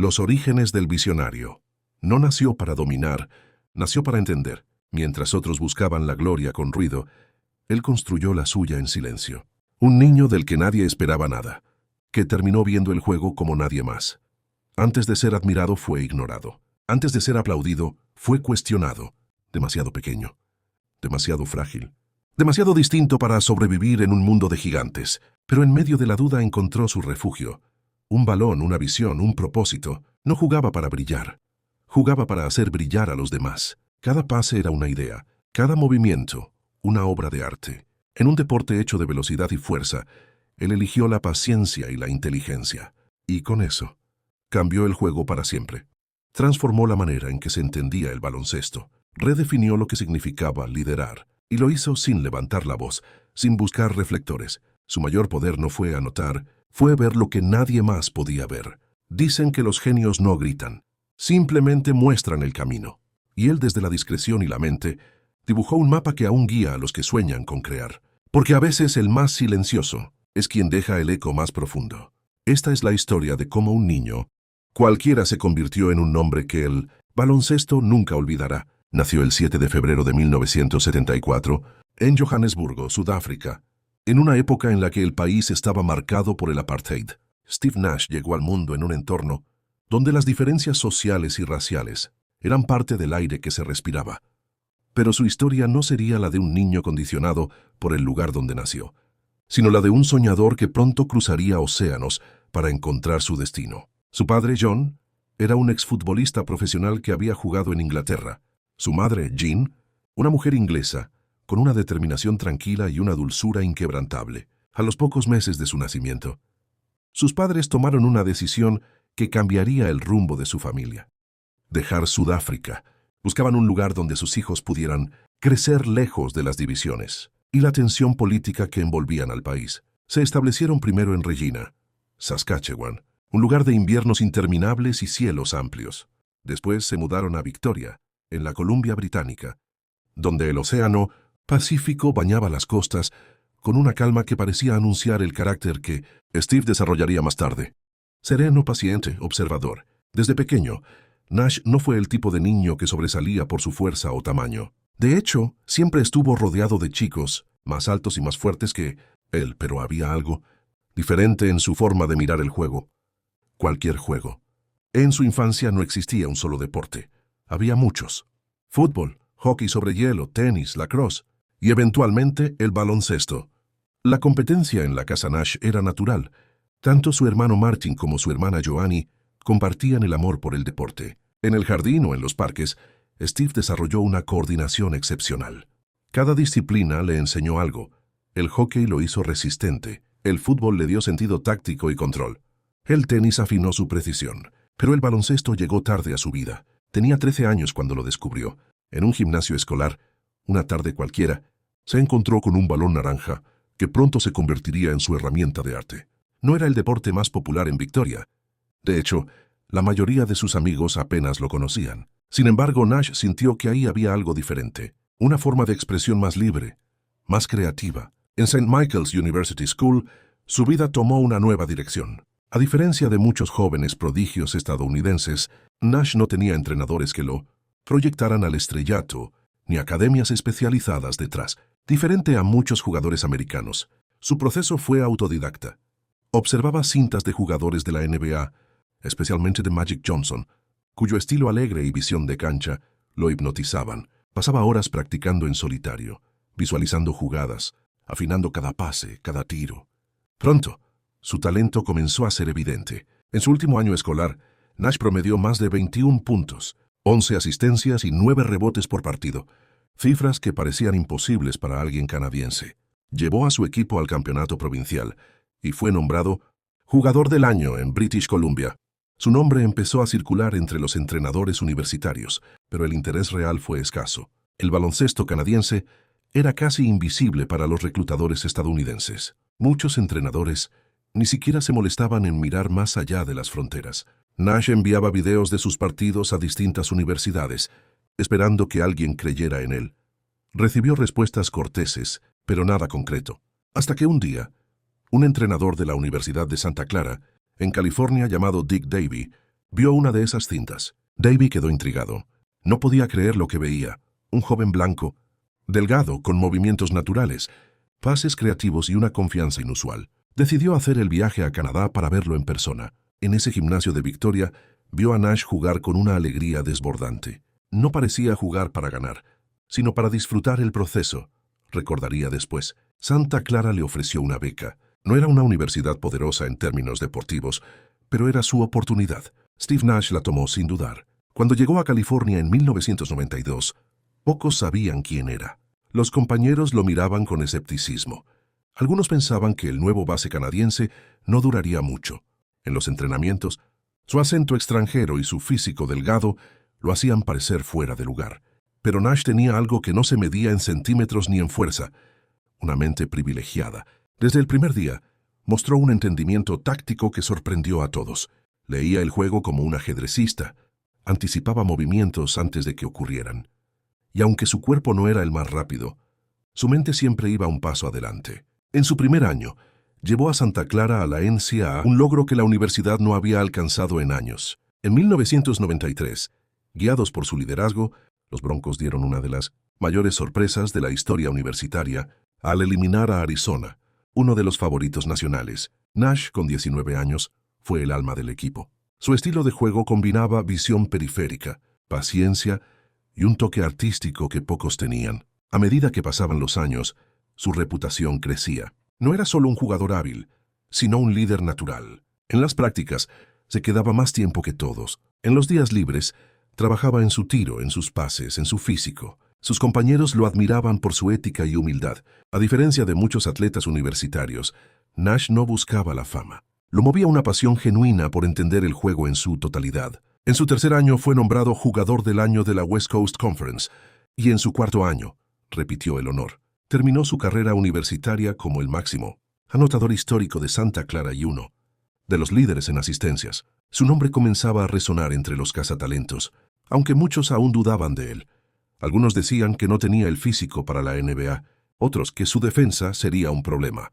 Los orígenes del visionario. No nació para dominar, nació para entender. Mientras otros buscaban la gloria con ruido, él construyó la suya en silencio. Un niño del que nadie esperaba nada, que terminó viendo el juego como nadie más. Antes de ser admirado fue ignorado. Antes de ser aplaudido fue cuestionado. Demasiado pequeño, demasiado frágil, demasiado distinto para sobrevivir en un mundo de gigantes. Pero en medio de la duda encontró su refugio. Un balón, una visión, un propósito. No jugaba para brillar. Jugaba para hacer brillar a los demás. Cada pase era una idea, cada movimiento, una obra de arte. En un deporte hecho de velocidad y fuerza, él eligió la paciencia y la inteligencia. Y con eso, cambió el juego para siempre. Transformó la manera en que se entendía el baloncesto. Redefinió lo que significaba liderar. Y lo hizo sin levantar la voz, sin buscar reflectores. Su mayor poder no fue anotar, fue ver lo que nadie más podía ver. Dicen que los genios no gritan, simplemente muestran el camino. Y él, desde la discreción y la mente, dibujó un mapa que aún guía a los que sueñan con crear. Porque a veces el más silencioso es quien deja el eco más profundo. Esta es la historia de cómo un niño, cualquiera, se convirtió en un nombre que el baloncesto nunca olvidará. Nació el 7 de febrero de 1974 en Johannesburgo, Sudáfrica, en una época en la que el país estaba marcado por el apartheid. Steve Nash llegó al mundo en un entorno donde las diferencias sociales y raciales eran parte del aire que se respiraba. Pero su historia no sería la de un niño condicionado por el lugar donde nació, sino la de un soñador que pronto cruzaría océanos para encontrar su destino. Su padre, John, era un exfutbolista profesional que había jugado en Inglaterra. Su madre, Jean, una mujer inglesa, con una determinación tranquila y una dulzura inquebrantable. A los pocos meses de su nacimiento, sus padres tomaron una decisión que cambiaría el rumbo de su familia. Dejar Sudáfrica. Buscaban un lugar donde sus hijos pudieran crecer lejos de las divisiones y la tensión política que envolvían al país. Se establecieron primero en Regina, Saskatchewan, un lugar de inviernos interminables y cielos amplios. Después se mudaron a Victoria, en la Columbia Británica, donde el océano Pacífico bañaba las costas con una calma que parecía anunciar el carácter que Steve desarrollaría más tarde. Sereno, paciente, observador. Desde pequeño, Nash no fue el tipo de niño que sobresalía por su fuerza o tamaño. De hecho, siempre estuvo rodeado de chicos, más altos y más fuertes que él, pero había algo diferente en su forma de mirar el juego. Cualquier juego. En su infancia no existía un solo deporte. Había muchos. Fútbol, hockey sobre hielo, tenis, lacrosse y eventualmente el baloncesto. La competencia en la casa Nash era natural. Tanto su hermano Martin como su hermana Joannie compartían el amor por el deporte. En el jardín o en los parques, Steve desarrolló una coordinación excepcional. Cada disciplina le enseñó algo. El hockey lo hizo resistente, el fútbol le dio sentido táctico y control. El tenis afinó su precisión, pero el baloncesto llegó tarde a su vida. Tenía 13 años cuando lo descubrió. En un gimnasio escolar, una tarde cualquiera, se encontró con un balón naranja que pronto se convertiría en su herramienta de arte. No era el deporte más popular en Victoria. De hecho, la mayoría de sus amigos apenas lo conocían. Sin embargo, Nash sintió que ahí había algo diferente, una forma de expresión más libre, más creativa. En St. Michael's University School, su vida tomó una nueva dirección. A diferencia de muchos jóvenes prodigios estadounidenses, Nash no tenía entrenadores que lo proyectaran al estrellato, ni academias especializadas detrás. Diferente a muchos jugadores americanos, su proceso fue autodidacta. Observaba cintas de jugadores de la NBA, especialmente de Magic Johnson, cuyo estilo alegre y visión de cancha lo hipnotizaban. Pasaba horas practicando en solitario, visualizando jugadas, afinando cada pase, cada tiro. Pronto, su talento comenzó a ser evidente. En su último año escolar, Nash promedió más de 21 puntos, 11 asistencias y 9 rebotes por partido, cifras que parecían imposibles para alguien canadiense. Llevó a su equipo al campeonato provincial y fue nombrado Jugador del Año en British Columbia. Su nombre empezó a circular entre los entrenadores universitarios, pero el interés real fue escaso. El baloncesto canadiense era casi invisible para los reclutadores estadounidenses. Muchos entrenadores ni siquiera se molestaban en mirar más allá de las fronteras. Nash enviaba videos de sus partidos a distintas universidades, esperando que alguien creyera en él. Recibió respuestas corteses, pero nada concreto. Hasta que un día, un entrenador de la Universidad de Santa Clara, en California llamado Dick Davey, Vio una de esas cintas. Davey quedó intrigado. No podía creer lo que veía. Un joven blanco, delgado, con movimientos naturales, pases creativos y una confianza inusual. Decidió hacer el viaje a Canadá para verlo en persona. En ese gimnasio de Victoria, vio a Nash jugar con una alegría desbordante. No parecía jugar para ganar, sino para disfrutar el proceso. Recordaría después. Santa Clara le ofreció una beca. No era una universidad poderosa en términos deportivos, pero era su oportunidad. Steve Nash la tomó sin dudar. Cuando llegó a California en 1992, pocos sabían quién era. Los compañeros lo miraban con escepticismo. Algunos pensaban que el nuevo base canadiense no duraría mucho. En los entrenamientos, su acento extranjero y su físico delgado lo hacían parecer fuera de lugar. Pero Nash tenía algo que no se medía en centímetros ni en fuerza: una mente privilegiada. Desde el primer día, mostró un entendimiento táctico que sorprendió a todos. Leía el juego como un ajedrecista, anticipaba movimientos antes de que ocurrieran. Y aunque su cuerpo no era el más rápido, su mente siempre iba un paso adelante. En su primer año, llevó a Santa Clara a la NCAA, un logro que la universidad no había alcanzado en años. En 1993, guiados por su liderazgo, los Broncos dieron una de las mayores sorpresas de la historia universitaria al eliminar a Arizona, uno de los favoritos nacionales. Nash, con 19 años, fue el alma del equipo. Su estilo de juego combinaba visión periférica, paciencia y un toque artístico que pocos tenían. A medida que pasaban los años, su reputación crecía. No era solo un jugador hábil, sino un líder natural. En las prácticas, se quedaba más tiempo que todos. En los días libres, trabajaba en su tiro, en sus pases, en su físico. Sus compañeros lo admiraban por su ética y humildad. A diferencia de muchos atletas universitarios, Nash no buscaba la fama. Lo movía una pasión genuina por entender el juego en su totalidad. En su tercer año fue nombrado Jugador del Año de la West Coast Conference, y en su cuarto año repitió el honor. Terminó su carrera universitaria como el máximo anotador histórico de Santa Clara y uno de los líderes en asistencias. Su nombre comenzaba a resonar entre los cazatalentos, aunque muchos aún dudaban de él. Algunos decían que no tenía el físico para la NBA, otros que su defensa sería un problema.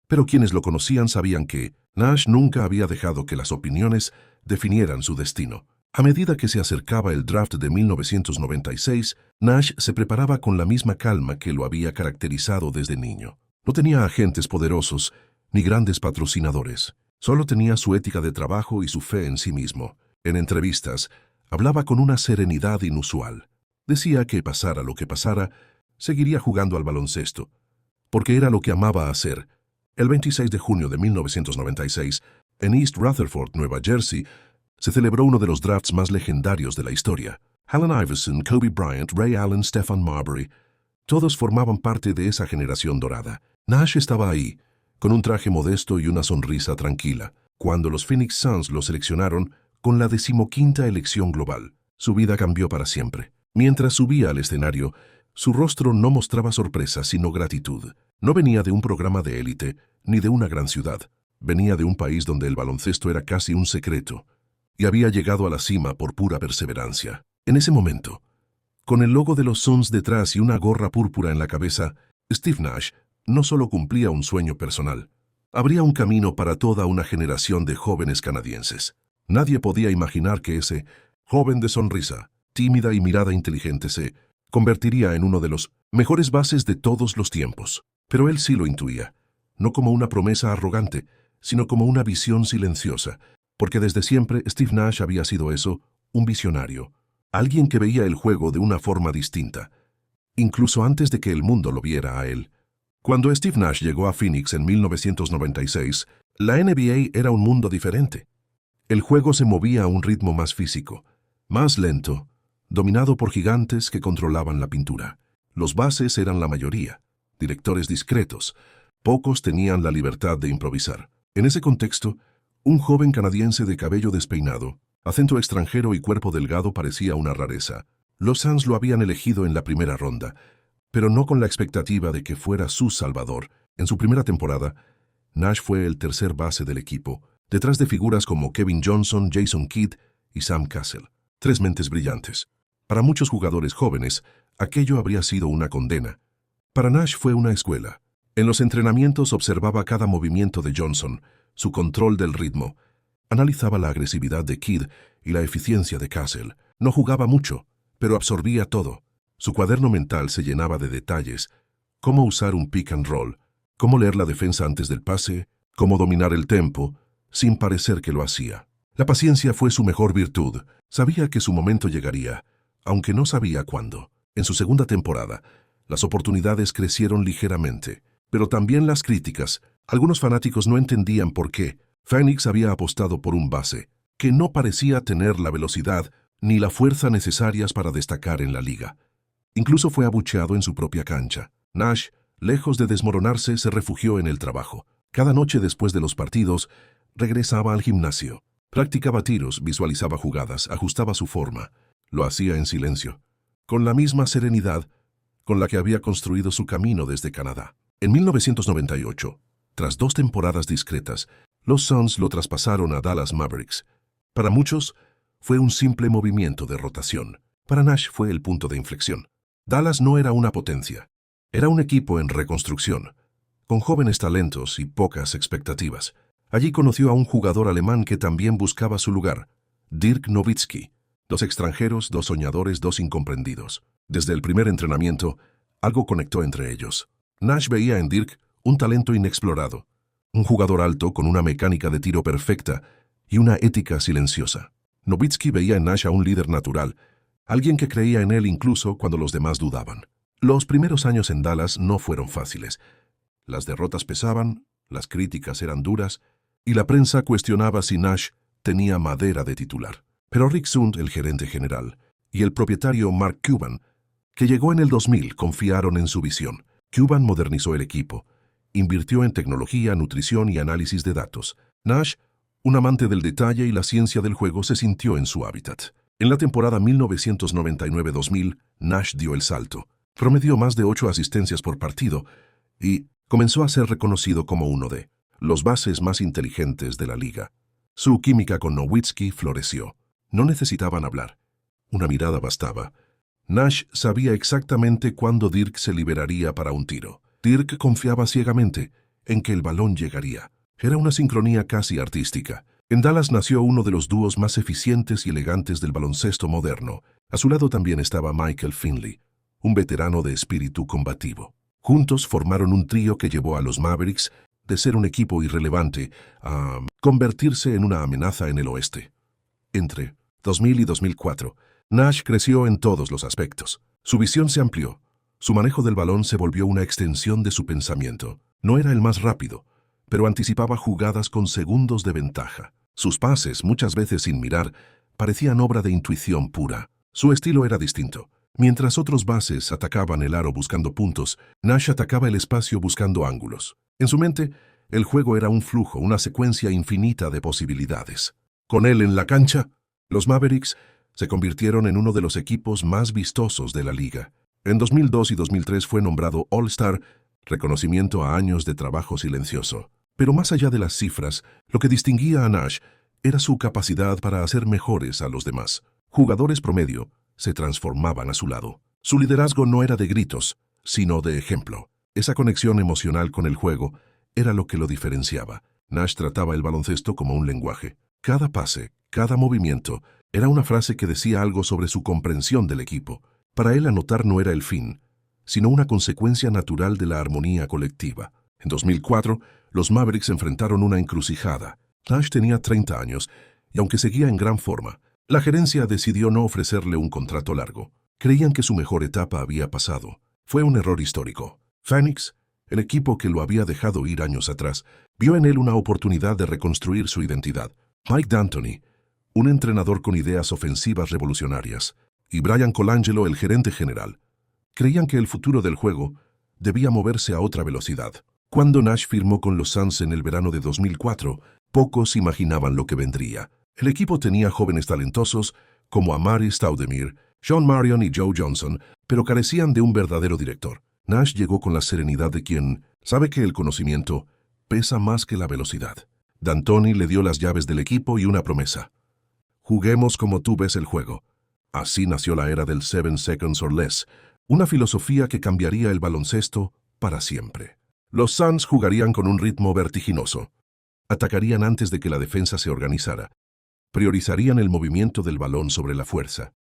Pero quienes lo conocían sabían que Nash nunca había dejado que las opiniones definieran su destino. A medida que se acercaba el draft de 1996, Nash se preparaba con la misma calma que lo había caracterizado desde niño. No tenía agentes poderosos ni grandes patrocinadores. Solo tenía su ética de trabajo y su fe en sí mismo. En entrevistas, hablaba con una serenidad inusual. Decía que pasara lo que pasara, seguiría jugando al baloncesto, porque era lo que amaba hacer. El 26 de junio de 1996, en East Rutherford, Nueva Jersey, se celebró uno de los drafts más legendarios de la historia. Allen Iverson, Kobe Bryant, Ray Allen, Stephon Marbury, todos formaban parte de esa generación dorada. Nash estaba ahí, con un traje modesto y una sonrisa tranquila, cuando los Phoenix Suns lo seleccionaron con la 15ª elección global. Su vida cambió para siempre. Mientras subía al escenario, su rostro no mostraba sorpresa, sino gratitud. No venía de un programa de élite, ni de una gran ciudad. Venía de un país donde el baloncesto era casi un secreto, y había llegado a la cima por pura perseverancia. En ese momento, con el logo de los Suns detrás y una gorra púrpura en la cabeza, Steve Nash no solo cumplía un sueño personal, abría un camino para toda una generación de jóvenes canadienses. Nadie podía imaginar que ese joven de sonrisa, tímida y mirada inteligente se convertiría en uno de los mejores bases de todos los tiempos. Pero él sí lo intuía, no como una promesa arrogante, sino como una visión silenciosa, porque desde siempre Steve Nash había sido eso, un visionario, alguien que veía el juego de una forma distinta, incluso antes de que el mundo lo viera a él. Cuando Steve Nash llegó a Phoenix en 1996, la NBA era un mundo diferente. El juego se movía a un ritmo más físico, más lento, dominado por gigantes que controlaban la pintura. Los bases eran la mayoría, directores discretos. Pocos tenían la libertad de improvisar. En ese contexto, un joven canadiense de cabello despeinado, acento extranjero y cuerpo delgado parecía una rareza. Los Suns lo habían elegido en la primera ronda, pero no con la expectativa de que fuera su salvador. En su primera temporada, Nash fue el tercer base del equipo, detrás de figuras como Kevin Johnson, Jason Kidd y Sam Cassell. Tres mentes brillantes. Para muchos jugadores jóvenes, aquello habría sido una condena. Para Nash fue una escuela. En los entrenamientos observaba cada movimiento de Johnson, su control del ritmo, Analizaba la agresividad de Kidd y la eficiencia de Castle. No jugaba mucho, pero absorbía todo. Su cuaderno mental se llenaba de detalles: cómo usar un pick and roll, cómo leer la defensa antes del pase, cómo dominar el tempo, sin parecer que lo hacía. La paciencia fue su mejor virtud. Sabía que su momento llegaría, aunque no sabía cuándo. En su segunda temporada, las oportunidades crecieron ligeramente, pero también las críticas. Algunos fanáticos no entendían por qué Phoenix había apostado por un base que no parecía tener la velocidad ni la fuerza necesarias para destacar en la liga. Incluso fue abucheado en su propia cancha. Nash, lejos de desmoronarse, se refugió en el trabajo. Cada noche después de los partidos, regresaba al gimnasio. Practicaba tiros, visualizaba jugadas, ajustaba su forma. Lo hacía en silencio, con la misma serenidad con la que había construido su camino desde Canadá. En 1998, tras 2 temporadas discretas, los Suns lo traspasaron a Dallas Mavericks. Para muchos, fue un simple movimiento de rotación. Para Nash fue el punto de inflexión. Dallas no era una potencia. Era un equipo en reconstrucción, con jóvenes talentos y pocas expectativas. Allí conoció a un jugador alemán que también buscaba su lugar, Dirk Nowitzki. 2 extranjeros, 2 soñadores, 2 incomprendidos. Desde el primer entrenamiento, algo conectó entre ellos. Nash veía en Dirk un talento inexplorado, un jugador alto con una mecánica de tiro perfecta y una ética silenciosa. Nowitzki veía en Nash a un líder natural, alguien que creía en él incluso cuando los demás dudaban. Los primeros años en Dallas no fueron fáciles. Las derrotas pesaban, las críticas eran duras, y la prensa cuestionaba si Nash tenía madera de titular. Pero Rick Sund, el gerente general, y el propietario Mark Cuban, que llegó en el 2000, confiaron en su visión. Cuban modernizó el equipo, invirtió en tecnología, nutrición y análisis de datos. Nash, un amante del detalle y la ciencia del juego, se sintió en su hábitat. En la temporada 1999-2000, Nash dio el salto. Promedió más de 8 asistencias por partido y comenzó a ser reconocido como uno de los bases más inteligentes de la liga. Su química con Nowitzki floreció. No necesitaban hablar. Una mirada bastaba. Nash sabía exactamente cuándo Dirk se liberaría para un tiro. Dirk confiaba ciegamente en que el balón llegaría. Era una sincronía casi artística. En Dallas nació uno de los dúos más eficientes y elegantes del baloncesto moderno. A su lado también estaba Michael Finley, un veterano de espíritu combativo. Juntos formaron un trío que llevó a los Mavericks de ser un equipo irrelevante a convertirse en una amenaza en el oeste. Entre 2000 y 2004, Nash creció en todos los aspectos. Su visión se amplió. Su manejo del balón se volvió una extensión de su pensamiento. No era el más rápido, pero anticipaba jugadas con segundos de ventaja. Sus pases, muchas veces sin mirar, parecían obra de intuición pura. Su estilo era distinto. Mientras otros bases atacaban el aro buscando puntos, Nash atacaba el espacio buscando ángulos. En su mente, el juego era un flujo, una secuencia infinita de posibilidades. Con él en la cancha, los Mavericks se convirtieron en uno de los equipos más vistosos de la liga. En 2002 y 2003 fue nombrado All-Star, reconocimiento a años de trabajo silencioso. Pero más allá de las cifras, lo que distinguía a Nash era su capacidad para hacer mejores a los demás. Jugadores promedio se transformaban a su lado. Su liderazgo no era de gritos, sino de ejemplo. Esa conexión emocional con el juego era lo que lo diferenciaba. Nash trataba el baloncesto como un lenguaje. Cada pase, cada movimiento, era una frase que decía algo sobre su comprensión del equipo. Para él anotar no era el fin, sino una consecuencia natural de la armonía colectiva. En 2004, los Mavericks enfrentaron una encrucijada. Nash tenía 30 años y aunque seguía en gran forma, la gerencia decidió no ofrecerle un contrato largo. Creían que su mejor etapa había pasado. Fue un error histórico. Phoenix, el equipo que lo había dejado ir años atrás, vio en él una oportunidad de reconstruir su identidad. Mike D'Antoni, un entrenador con ideas ofensivas revolucionarias, y Brian Colangelo, el gerente general, creían que el futuro del juego debía moverse a otra velocidad. Cuando Nash firmó con los Suns en el verano de 2004, pocos imaginaban lo que vendría. El equipo tenía jóvenes talentosos como Amari Stoudemire, Sean Marion y Joe Johnson, pero carecían de un verdadero director. Nash llegó con la serenidad de quien sabe que el conocimiento pesa más que la velocidad. D'Antoni le dio las llaves del equipo y una promesa. Juguemos como tú ves el juego. Así nació la era del 7 seconds or less, una filosofía que cambiaría el baloncesto para siempre. Los Suns jugarían con un ritmo vertiginoso. Atacarían antes de que la defensa se organizara. Priorizarían el movimiento del balón sobre la fuerza.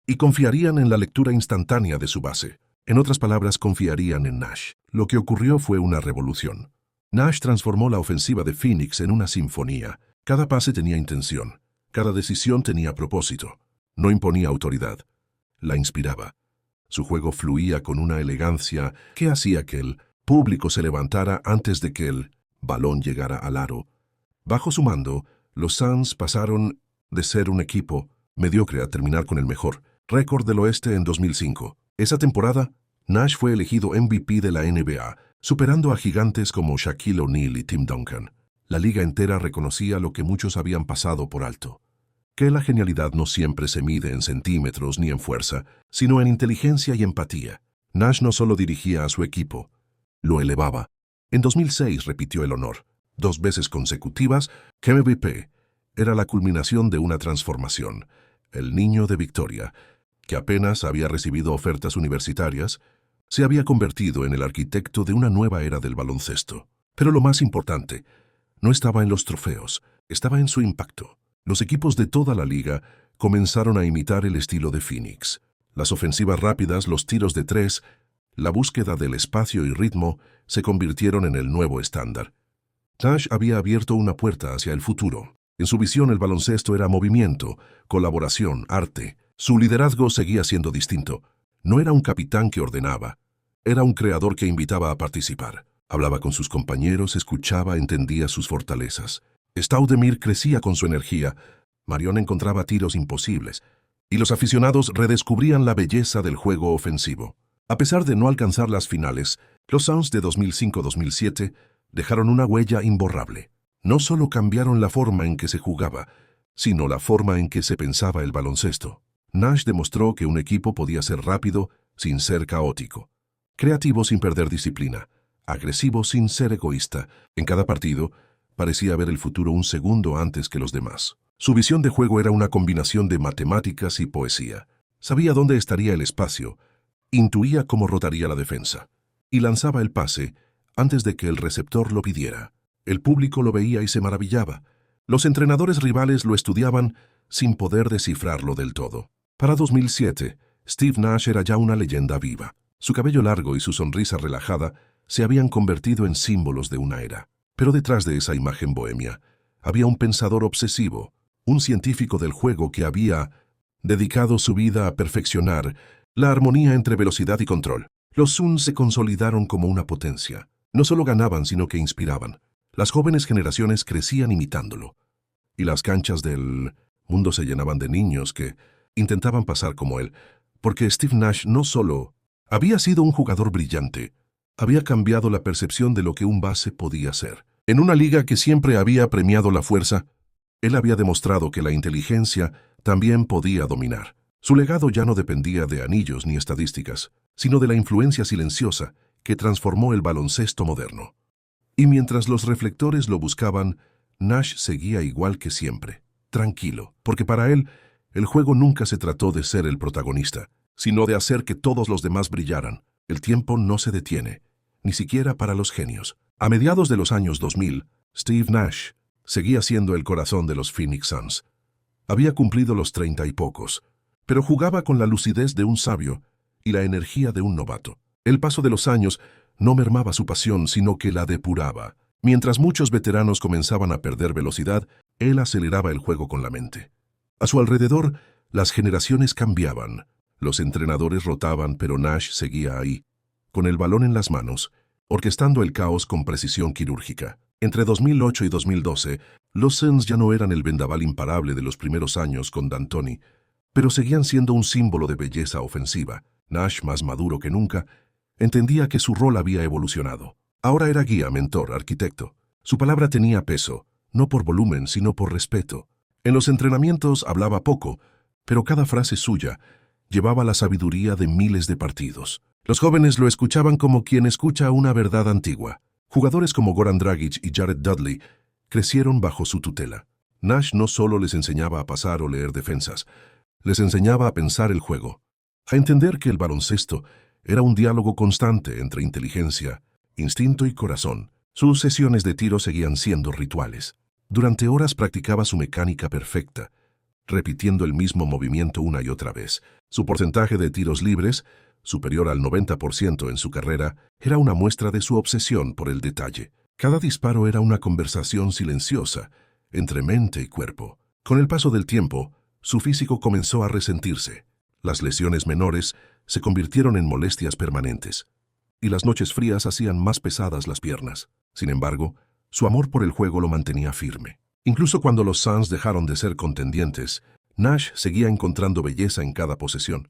Y confiarían en la lectura instantánea de su base. En otras palabras, confiarían en Nash. Lo que ocurrió fue una revolución. Nash transformó la ofensiva de Phoenix en una sinfonía. Cada pase tenía intención. Cada decisión tenía propósito. No imponía autoridad. La inspiraba. Su juego fluía con una elegancia que hacía que el público se levantara antes de que el balón llegara al aro. Bajo su mando, los Suns pasaron de ser un equipo mediocre a terminar con el mejor récord del oeste en 2005. Esa temporada, Nash fue elegido MVP de la NBA, superando a gigantes como Shaquille O'Neal y Tim Duncan. La liga entera reconocía lo que muchos habían pasado por alto: que la genialidad no siempre se mide en centímetros ni en fuerza, sino en inteligencia y empatía. Nash no solo dirigía a su equipo, lo elevaba. En 2006 repitió el honor. 2 veces consecutivas, que MVP era la culminación de una transformación. El niño de Victoria, que apenas había recibido ofertas universitarias, se había convertido en el arquitecto de una nueva era del baloncesto. Pero lo más importante no estaba en los trofeos, estaba en su impacto. Los equipos de toda la liga comenzaron a imitar el estilo de Phoenix. Las ofensivas rápidas, los tiros de tres, la búsqueda del espacio y ritmo se convirtieron en el nuevo estándar. Nash había abierto una puerta hacia el futuro. En su visión, el baloncesto era movimiento, colaboración, arte. Su liderazgo seguía siendo distinto. No era un capitán que ordenaba, era un creador que invitaba a participar. Hablaba con sus compañeros, escuchaba, entendía sus fortalezas. Staudemir crecía con su energía, Marion encontraba tiros imposibles, y los aficionados redescubrían la belleza del juego ofensivo. A pesar de no alcanzar las finales, los Suns de 2005-2007 dejaron una huella imborrable. No solo cambiaron la forma en que se jugaba, sino la forma en que se pensaba el baloncesto. Nash demostró que un equipo podía ser rápido sin ser caótico, creativo sin perder disciplina, agresivo sin ser egoísta. En cada partido, parecía ver el futuro un segundo antes que los demás. Su visión de juego era una combinación de matemáticas y poesía. Sabía dónde estaría el espacio, intuía cómo rotaría la defensa, y lanzaba el pase antes de que el receptor lo pidiera. El público lo veía y se maravillaba. Los entrenadores rivales lo estudiaban sin poder descifrarlo del todo. Para 2007, Steve Nash era ya una leyenda viva. Su cabello largo y su sonrisa relajada se habían convertido en símbolos de una era. Pero detrás de esa imagen bohemia, había un pensador obsesivo, un científico del juego que había dedicado su vida a perfeccionar la armonía entre velocidad y control. Los Suns se consolidaron como una potencia. No solo ganaban, sino que inspiraban. Las jóvenes generaciones crecían imitándolo. Y las canchas del mundo se llenaban de niños que intentaban pasar como él, porque Steve Nash no solo había sido un jugador brillante, había cambiado la percepción de lo que un base podía ser. En una liga que siempre había premiado la fuerza, él había demostrado que la inteligencia también podía dominar. Su legado ya no dependía de anillos ni estadísticas, sino de la influencia silenciosa que transformó el baloncesto moderno. Y mientras los reflectores lo buscaban, Nash seguía igual que siempre, tranquilo, porque para él, el juego nunca se trató de ser el protagonista, sino de hacer que todos los demás brillaran. El tiempo no se detiene, ni siquiera para los genios. A mediados de los años 2000, Steve Nash seguía siendo el corazón de los Phoenix Suns. Había cumplido los 30 y pocos, pero jugaba con la lucidez de un sabio y la energía de un novato. El paso de los años no mermaba su pasión, sino que la depuraba. Mientras muchos veteranos comenzaban a perder velocidad, él aceleraba el juego con la mente. A su alrededor, las generaciones cambiaban. Los entrenadores rotaban, pero Nash seguía ahí, con el balón en las manos, orquestando el caos con precisión quirúrgica. Entre 2008 y 2012, los Suns ya no eran el vendaval imparable de los primeros años con D'Antoni, pero seguían siendo un símbolo de belleza ofensiva. Nash, más maduro que nunca, entendía que su rol había evolucionado. Ahora era guía, mentor, arquitecto. Su palabra tenía peso, no por volumen, sino por respeto. En los entrenamientos hablaba poco, pero cada frase suya llevaba la sabiduría de miles de partidos. Los jóvenes lo escuchaban como quien escucha una verdad antigua. Jugadores como Goran Dragic y Jared Dudley crecieron bajo su tutela. Nash no solo les enseñaba a pasar o leer defensas, les enseñaba a pensar el juego, a entender que el baloncesto era un diálogo constante entre inteligencia, instinto y corazón. Sus sesiones de tiro seguían siendo rituales. Durante horas practicaba su mecánica perfecta, repitiendo el mismo movimiento una y otra vez. Su porcentaje de tiros libres, superior al 90% en su carrera, era una muestra de su obsesión por el detalle. Cada disparo era una conversación silenciosa entre mente y cuerpo. Con el paso del tiempo, su físico comenzó a resentirse. Las lesiones menores se convirtieron en molestias permanentes, y las noches frías hacían más pesadas las piernas. Sin embargo, su amor por el juego lo mantenía firme. Incluso cuando los Suns dejaron de ser contendientes, Nash seguía encontrando belleza en cada posesión,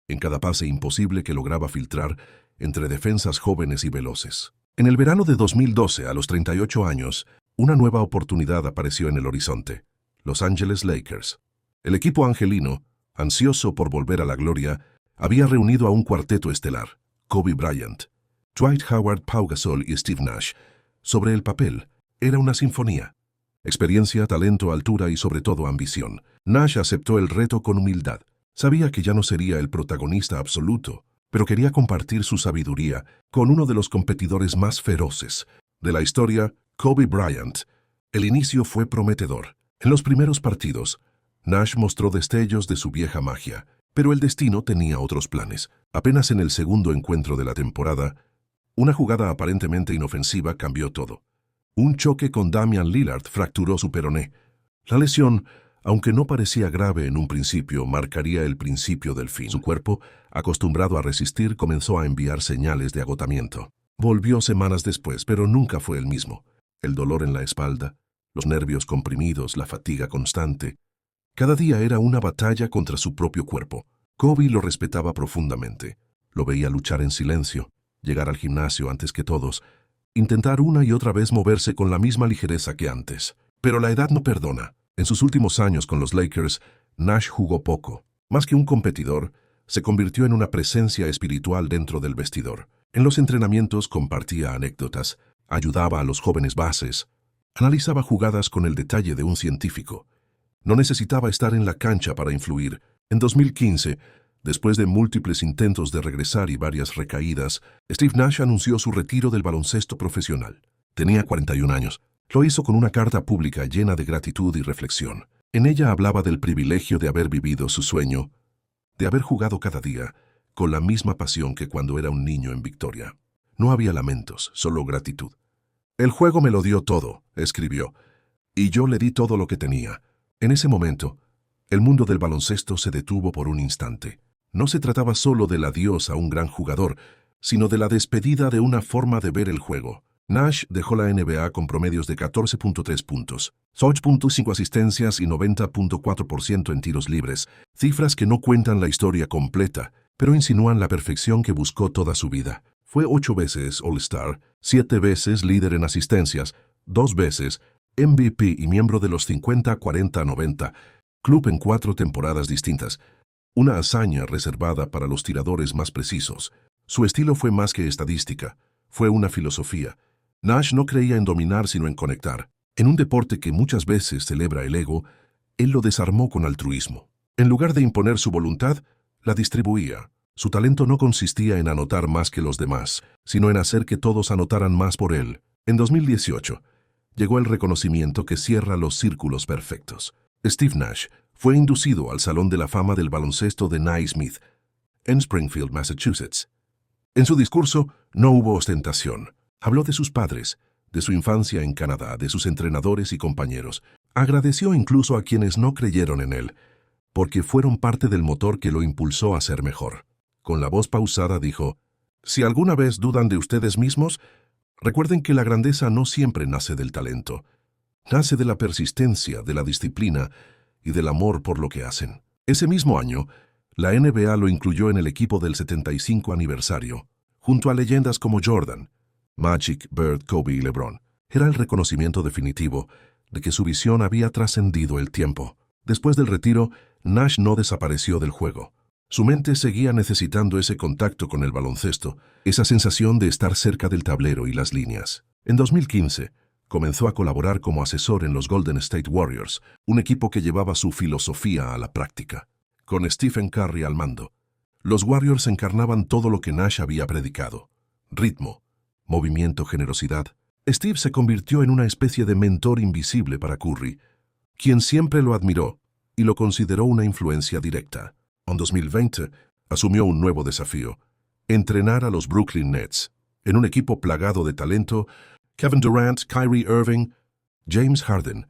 en cada pase imposible que lograba filtrar entre defensas jóvenes y veloces. En el verano de 2012, a los 38 años, una nueva oportunidad apareció en el horizonte: Los Angeles Lakers. El equipo angelino, ansioso por volver a la gloria, había reunido a un cuarteto estelar: Kobe Bryant, Dwight Howard, Pau Gasol y Steve Nash. Sobre el papel, era una sinfonía. Experiencia, talento, altura y sobre todo ambición. Nash aceptó el reto con humildad. Sabía que ya no sería el protagonista absoluto, pero quería compartir su sabiduría con uno de los competidores más feroces de la historia, Kobe Bryant. El inicio fue prometedor. En los primeros partidos, Nash mostró destellos de su vieja magia, pero el destino tenía otros planes. Apenas en el segundo encuentro de la temporada, una jugada aparentemente inofensiva cambió todo. Un choque con Damian Lillard fracturó su peroné. La lesión, aunque no parecía grave en un principio, marcaría el principio del fin. Su cuerpo, acostumbrado a resistir, comenzó a enviar señales de agotamiento. Volvió semanas después, pero nunca fue el mismo. El dolor en la espalda, los nervios comprimidos, la fatiga constante. Cada día era una batalla contra su propio cuerpo. Kobe lo respetaba profundamente. Lo veía luchar en silencio, llegar al gimnasio antes que todos, intentar una y otra vez moverse con la misma ligereza que antes. Pero la edad no perdona. En sus últimos años con los Lakers, Nash jugó poco. Más que un competidor, se convirtió en una presencia espiritual dentro del vestidor. En los entrenamientos compartía anécdotas, ayudaba a los jóvenes bases, analizaba jugadas con el detalle de un científico. No necesitaba estar en la cancha para influir. En 2015, después de múltiples intentos de regresar y varias recaídas, Steve Nash anunció su retiro del baloncesto profesional. Tenía 41 años. Lo hizo con una carta pública llena de gratitud y reflexión. En ella hablaba del privilegio de haber vivido su sueño, de haber jugado cada día, con la misma pasión que cuando era un niño en Victoria. No había lamentos, solo gratitud. «El juego me lo dio todo», escribió, «y yo le di todo lo que tenía». En ese momento, el mundo del baloncesto se detuvo por un instante. No se trataba solo del adiós a un gran jugador, sino de la despedida de una forma de ver el juego. Nash dejó la NBA con promedios de 14.3 puntos, 8.5 asistencias y 90.4% en tiros libres, cifras que no cuentan la historia completa, pero insinúan la perfección que buscó toda su vida. Fue 8 veces All-Star, 7 veces líder en asistencias, 2 veces MVP y miembro de los 50-40-90, club en 4 temporadas distintas, una hazaña reservada para los tiradores más precisos. Su estilo fue más que estadística, fue una filosofía. Nash no creía en dominar sino en conectar. En un deporte que muchas veces celebra el ego, él lo desarmó con altruismo. En lugar de imponer su voluntad, la distribuía. Su talento no consistía en anotar más que los demás, sino en hacer que todos anotaran más por él. En 2018, llegó el reconocimiento que cierra los círculos perfectos. Steve Nash fue inducido al Salón de la Fama del Baloncesto de Naismith, en Springfield, Massachusetts. En su discurso no hubo ostentación. Habló de sus padres, de su infancia en Canadá, de sus entrenadores y compañeros. Agradeció incluso a quienes no creyeron en él, porque fueron parte del motor que lo impulsó a ser mejor. Con la voz pausada dijo: «Si alguna vez dudan de ustedes mismos, recuerden que la grandeza no siempre nace del talento. Nace de la persistencia, de la disciplina y del amor por lo que hacen». Ese mismo año, la NBA lo incluyó en el equipo del 75 aniversario, junto a leyendas como Jordan, Magic, Bird, Kobe y LeBron. Era el reconocimiento definitivo de que su visión había trascendido el tiempo. Después del retiro, Nash no desapareció del juego. Su mente seguía necesitando ese contacto con el baloncesto, esa sensación de estar cerca del tablero y las líneas. En 2015, comenzó a colaborar como asesor en los Golden State Warriors, un equipo que llevaba su filosofía a la práctica. Con Stephen Curry al mando, los Warriors encarnaban todo lo que Nash había predicado: ritmo, movimiento, generosidad. Steve se convirtió en una especie de mentor invisible para Curry, quien siempre lo admiró y lo consideró una influencia directa. En 2020, asumió un nuevo desafío: entrenar a los Brooklyn Nets. En un equipo plagado de talento, Kevin Durant, Kyrie Irving, James Harden,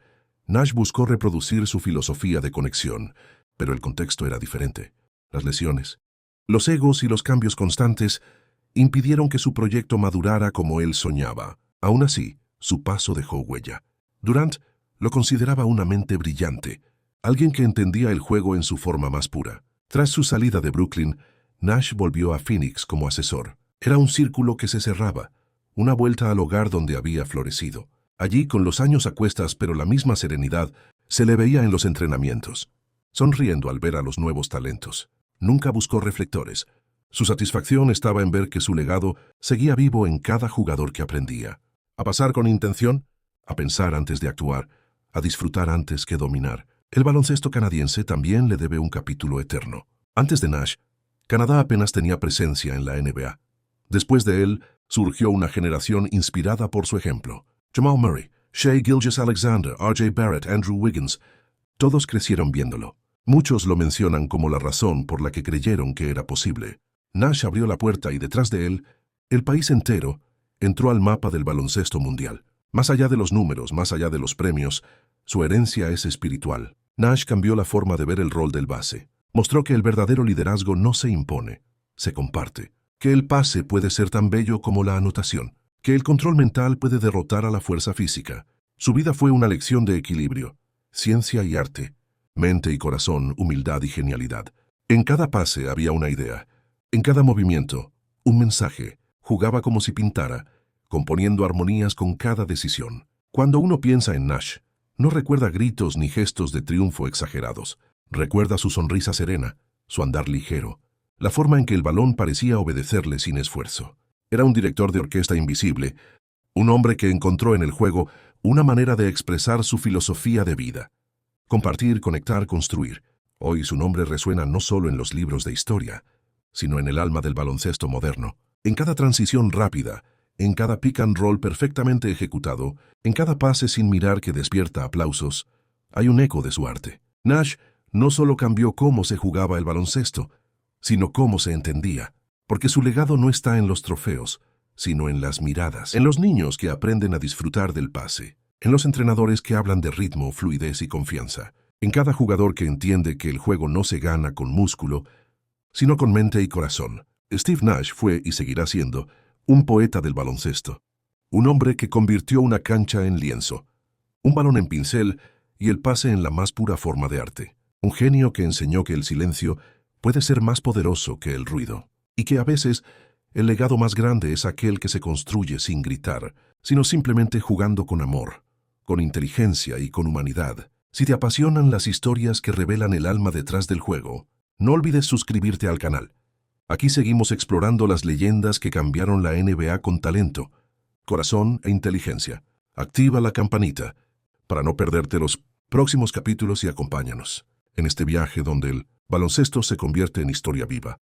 Nash buscó reproducir su filosofía de conexión, pero el contexto era diferente. Las lesiones, los egos y los cambios constantes impidieron que su proyecto madurara como él soñaba. Aún así, su paso dejó huella. Durant lo consideraba una mente brillante, alguien que entendía el juego en su forma más pura. Tras su salida de Brooklyn, Nash volvió a Phoenix como asesor. Era un círculo que se cerraba, una vuelta al hogar donde había florecido. Allí, con los años a cuestas pero la misma serenidad, se le veía en los entrenamientos, sonriendo al ver a los nuevos talentos. Nunca buscó reflectores. Su satisfacción estaba en ver que su legado seguía vivo en cada jugador que aprendía. A pasar con intención, a pensar antes de actuar, a disfrutar antes que dominar. El baloncesto canadiense también le debe un capítulo eterno. Antes de Nash, Canadá apenas tenía presencia en la NBA. Después de él, surgió una generación inspirada por su ejemplo. Jamal Murray, Shai Gilgeous-Alexander, R.J. Barrett, Andrew Wiggins, todos crecieron viéndolo. Muchos lo mencionan como la razón por la que creyeron que era posible. Nash abrió la puerta y detrás de él, el país entero entró al mapa del baloncesto mundial. Más allá de los números, más allá de los premios, su herencia es espiritual. Nash cambió la forma de ver el rol del base. Mostró que el verdadero liderazgo no se impone, se comparte. Que el pase puede ser tan bello como la anotación. Que el control mental puede derrotar a la fuerza física. Su vida fue una lección de equilibrio, ciencia y arte, mente y corazón, humildad y genialidad. En cada pase había una idea. En cada movimiento, un mensaje. Jugaba como si pintara, componiendo armonías con cada decisión. Cuando uno piensa en Nash, no recuerda gritos ni gestos de triunfo exagerados. Recuerda su sonrisa serena, su andar ligero, la forma en que el balón parecía obedecerle sin esfuerzo. Era un director de orquesta invisible, un hombre que encontró en el juego una manera de expresar su filosofía de vida. Compartir, conectar, construir. Hoy su nombre resuena no solo en los libros de historia, sino en el alma del baloncesto moderno. En cada transición rápida, en cada pick and roll perfectamente ejecutado, en cada pase sin mirar que despierta aplausos, hay un eco de su arte. Nash no solo cambió cómo se jugaba el baloncesto, sino cómo se entendía, porque su legado no está en los trofeos, sino en las miradas, en los niños que aprenden a disfrutar del pase, en los entrenadores que hablan de ritmo, fluidez y confianza, en cada jugador que entiende que el juego no se gana con músculo, sino con mente y corazón. Steve Nash fue y seguirá siendo un poeta del baloncesto, un hombre que convirtió una cancha en lienzo, un balón en pincel y el pase en la más pura forma de arte, un genio que enseñó que el silencio puede ser más poderoso que el ruido, y que a veces el legado más grande es aquel que se construye sin gritar, sino simplemente jugando con amor, con inteligencia y con humanidad. Si te apasionan las historias que revelan el alma detrás del juego, no olvides suscribirte al canal. Aquí seguimos explorando las leyendas que cambiaron la NBA con talento, corazón e inteligencia. Activa la campanita para no perderte los próximos capítulos y acompáñanos en este viaje donde el baloncesto se convierte en historia viva.